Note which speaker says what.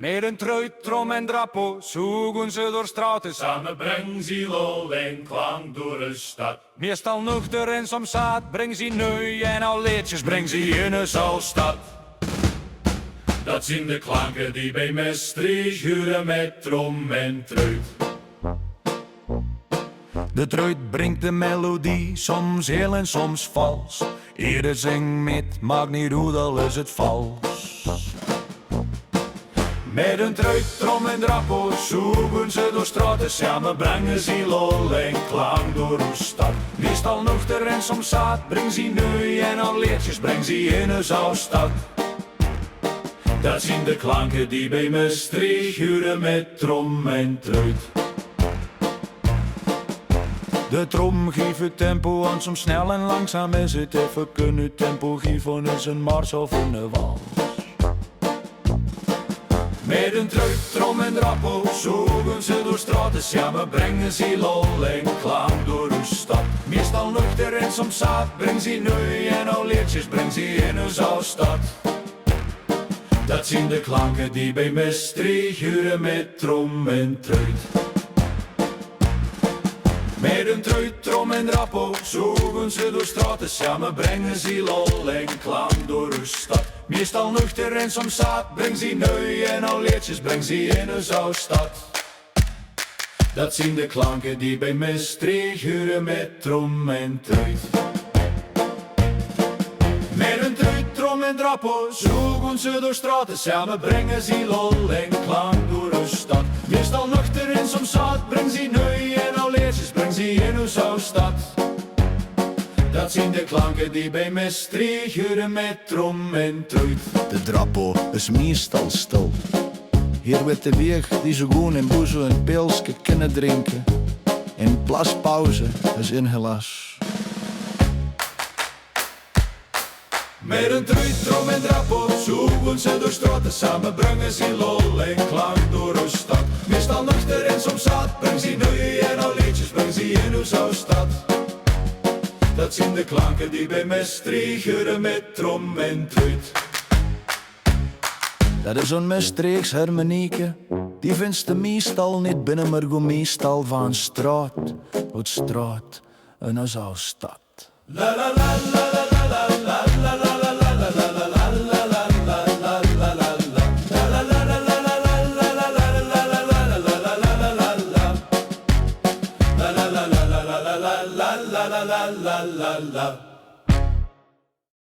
Speaker 1: Met een truit, trom en drappo zoeken ze door straten.
Speaker 2: Samen brengen ze lol en klank door de stad.
Speaker 1: Meestal nuchter en soms zaad, breng ze nu en al leedjes, breng ze in een stad.
Speaker 2: Dat zijn de klanken die bij Maastricht huren met trom en truit.
Speaker 1: De truit brengt de melodie, soms heel en soms vals. Ieder zingt met, maakt niet uit, al is het vals. Met een truit, trom en drappo zoeken ze door straten. Samen brengen ze lol en klank door de stad. Meestal nuchter en soms zaad, breng ze nu en al leertjes, breng ze in een stad. Dat zijn de klanken die bij Maastricht huren met trom en truit. De trom geeft het tempo aan, soms snel en langzaam is het even kunnen. Tempo geven is een mars of een wals. Met een truit, trom en drappo zoeken ze door straten. Samen brengen ze lol en klank door de stad. Meestal nuchter en soms zaad, breng ze nu en al leertjes, breng ze in een stad. Dat zijn de klanken die bij Maastricht huren met trom en truit. Met een truit, trom en drappo zoeken ze door straten. Samen brengen ze lol en klank door de stad. Meestal nuchter en soms zaad, breng ze nu en al leertjes, breng ze in een stad. Dat zijn de klanken die bij Maastricht huren met trom en truit. Met een truit, trom en drappo zoeken ze door straten. Samen brengen ze lol en klank door de stad. Meestal nuchter en soms zaad, breng ze nu en al leertjes, breng ze in een stad. Dat zijn de klanken die bij Maastricht huren met trom en truit.
Speaker 3: De drappo is meestal stil. Hier wordt de weg die ze gewoon in boezo een pilsje kunnen drinken. En plaspauze is ingelas.
Speaker 1: Met een truit, trom en drappo zoeken ze door straten. Samen brengen ze lol en klank door de stad. Meestal nuchter en soms zaad, breng ze nu en al leedjes, breng ze in uw stad. Dat zijn de klanken die bij Maastricht huren met trom en truit.
Speaker 3: Dat is zo'n Maastrichts harmonieke. Die vindt de meestal niet binnen, maar gewoon meestal van straat. Uit straat en als stad.
Speaker 1: La la la la la.